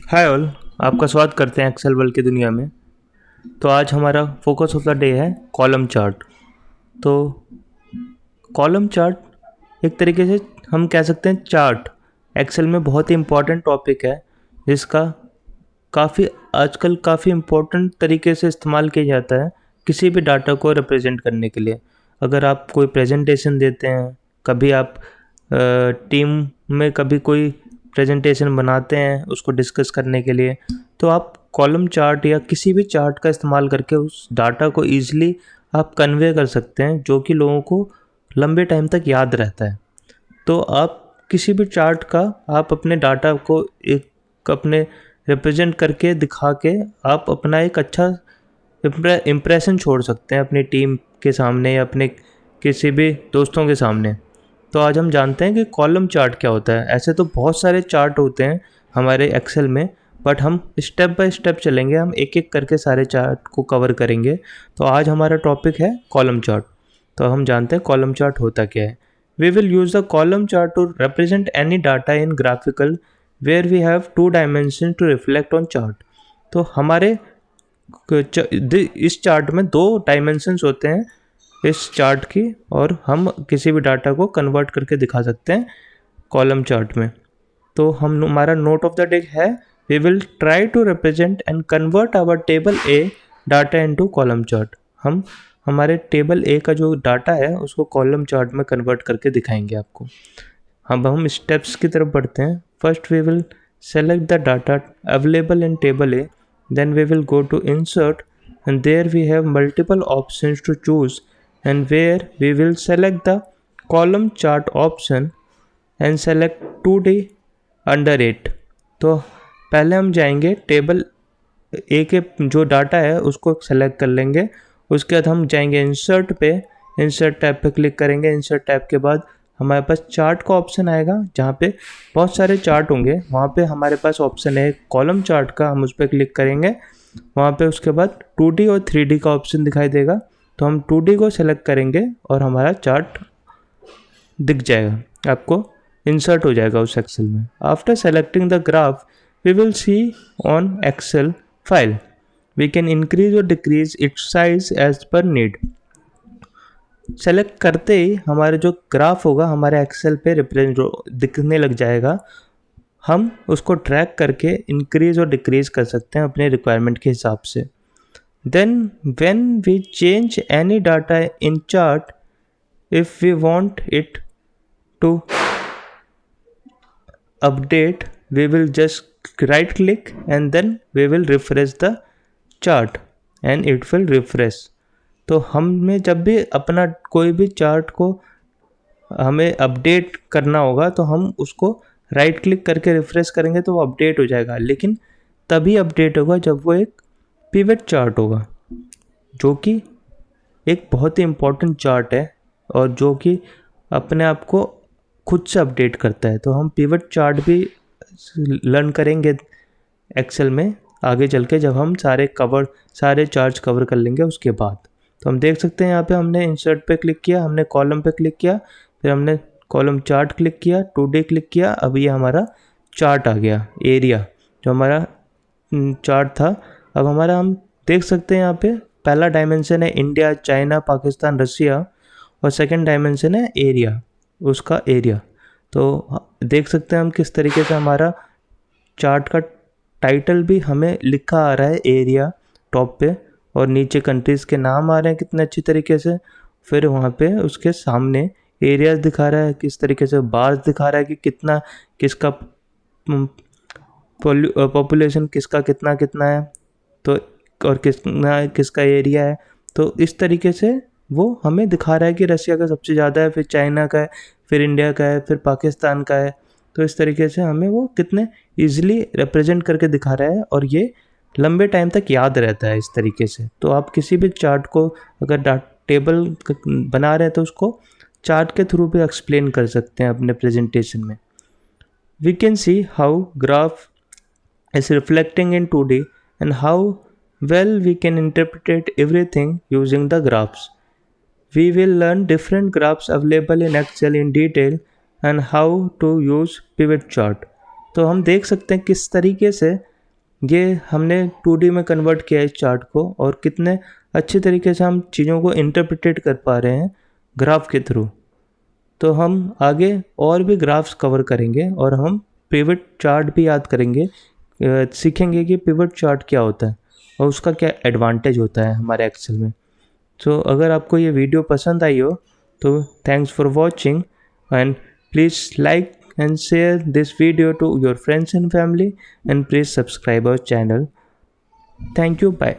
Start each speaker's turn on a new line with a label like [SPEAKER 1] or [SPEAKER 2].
[SPEAKER 1] Hi all. आपका स्वागत करते हैं एक्सेल वर्ल्ड की दुनिया में। तो आज हमारा फोकस ऑफ द डे है कॉलम चार्ट। तो कॉलम चार्ट एक तरीके से हम कह सकते हैं चार्ट एक्सेल में बहुत ही इम्पोर्टेंट टॉपिक है, जिसका आजकल काफ़ी इम्पोर्टेंट तरीके से इस्तेमाल किया जाता है किसी भी डाटा को रिप्रेजेंट करने के लिए। अगर आप कोई प्रेजेंटेशन देते हैं, कभी आप टीम में कभी कोई प्रेजेंटेशन बनाते हैं उसको डिस्कस करने के लिए, तो आप कॉलम चार्ट या किसी भी चार्ट का इस्तेमाल करके उस डाटा को ईजिली आप कन्वे कर सकते हैं, जो कि लोगों को लंबे टाइम तक याद रहता है। तो आप किसी भी चार्ट का आप अपने डाटा को एक अपने रिप्रेजेंट करके दिखा के आप अपना एक अच्छा इम्प्रेशन छोड़ सकते हैं अपनी टीम के सामने या अपने किसी भी दोस्तों के सामने। तो आज हम जानते हैं कि कॉलम चार्ट क्या होता है। ऐसे तो बहुत सारे चार्ट होते हैं हमारे एक्सेल में, बट हम स्टेप बाय स्टेप चलेंगे, हम एक एक करके सारे चार्ट को कवर करेंगे। तो आज हमारा टॉपिक है कॉलम चार्ट। तो हम जानते हैं कॉलम चार्ट होता क्या है। We will use the column chart to represent any data in graphical where we have two dimensions to reflect on chart। तो हमारे इस चार्ट में दो डायमेंशंस होते हैं इस चार्ट की, और हम किसी भी डाटा को कन्वर्ट करके दिखा सकते हैं कॉलम चार्ट में। तो हमारा नोट ऑफ द डे है, we will try to represent and convert our table A data into column chart. हम हमारे टेबल ए का जो डाटा है उसको कॉलम चार्ट में कन्वर्ट करके दिखाएंगे आपको। हम स्टेप्स की तरफ बढ़ते हैं। First we will select the data available in table A, then we will go to insert and there we have multiple options to choose, and where we will select the column chart option and select 2D under it। तो पहले हम जाएंगे table ए के जो data है उसको select कर लेंगे। उसके बाद हम जाएंगे इंसर्ट पे, इंसर्ट टैब पे क्लिक करेंगे। इंसर्ट टैब के बाद हमारे पास चार्ट का ऑप्शन आएगा, जहाँ पे बहुत सारे चार्ट होंगे। वहाँ पे हमारे पास ऑप्शन है कॉलम चार्ट का, हम उस पर क्लिक करेंगे। वहाँ पे उसके बाद 2D और 3D का ऑप्शन दिखाई देगा, तो हम 2D को सेलेक्ट करेंगे और हमारा चार्ट दिख जाएगा, आपको इंसर्ट हो जाएगा उस एक्सेल में। After selecting the graph we will see on Excel file, we can increase और decrease its size as per need. Select करते ही हमारे जो ग्राफ होगा हमारे एक्सेल पे रिप्रेजेंट दिखने लग जाएगा। हम उसको ट्रैक करके इंक्रीज और डिक्रीज कर सकते हैं अपने रिक्वायरमेंट के हिसाब से। Then when we change any data in chart, if we want it to update, we will just right click and then we will refresh the chart and it will refresh. तो हमें जब भी अपना कोई भी चार्ट को हमें update करना होगा तो हम उसको राइट क्लिक करके रिफ्रेश करेंगे तो वो अपडेट हो जाएगा। लेकिन तभी अपडेट होगा जब वो एक पिवट चार्ट होगा, जो कि एक बहुत ही इम्पोर्टेंट चार्ट है और जो कि अपने आप को खुद से अपडेट करता है। तो हम पिवट चार्ट भी लर्न करेंगे एक्सेल में आगे चल के, जब हम सारे चार्ट्स कवर कर लेंगे उसके बाद। तो हम देख सकते हैं यहाँ पे हमने इंसर्ट पे क्लिक किया, हमने कॉलम पे क्लिक किया, फिर हमने कॉलम चार्ट क्लिक किया, 2D क्लिक किया। अब ये हमारा चार्ट आ गया, एरिया जो हमारा चार्ट था। अब हमारा हम देख सकते हैं यहाँ पे पहला डायमेंशन है इंडिया, चाइना, पाकिस्तान, रसिया, और सेकंड डायमेंशन है एरिया, उसका एरिया। तो देख सकते हैं हम किस तरीके से हमारा चार्ट का टाइटल भी हमें लिखा आ रहा है एरिया टॉप पे, और नीचे कंट्रीज़ के नाम आ रहे हैं कितने अच्छी तरीके से। फिर वहाँ पे उसके सामने एरियाज दिखा रहा है किस तरीके से, बार्स दिखा रहा है कि कितना किसका पॉपुलेशन किसका कितना कितना है, तो और किसका एरिया है। तो इस तरीके से वो हमें दिखा रहा है कि रसिया का सबसे ज़्यादा है, फिर चाइना का है, फिर इंडिया का है, फिर पाकिस्तान का है। तो इस तरीके से हमें वो कितने ईजिली रिप्रेजेंट करके दिखा रहा है, और ये लंबे टाइम तक याद रहता है इस तरीके से। तो आप किसी भी चार्ट को अगर टेबल बना रहे हैं तो उसको चार्ट के थ्रू भी एक्सप्लेन कर सकते हैं अपने प्रेजेंटेशन में। We can see how graph is reflecting in 2D and how well we can interpret everything using the graphs. We will learn different graphs available in Excel in detail and how to use pivot chart. तो हम देख सकते हैं किस तरीके से ये हमने 2D में कन्वर्ट किया है इस चार्ट को, और कितने अच्छे तरीके से हम चीज़ों को इंटरप्रिटेट कर पा रहे हैं ग्राफ के थ्रू। तो हम आगे और भी ग्राफ्स कवर करेंगे और हम पिवट चार्ट भी याद करेंगे, सीखेंगे कि पिवट चार्ट क्या होता है और उसका क्या एडवांटेज होता है हमारे एक्सेल में। तो अगर आपको ये वीडियो पसंद आई हो तो thanks for watching, and please like and share this video to your friends and family, and please subscribe our channel. Thank you. Bye.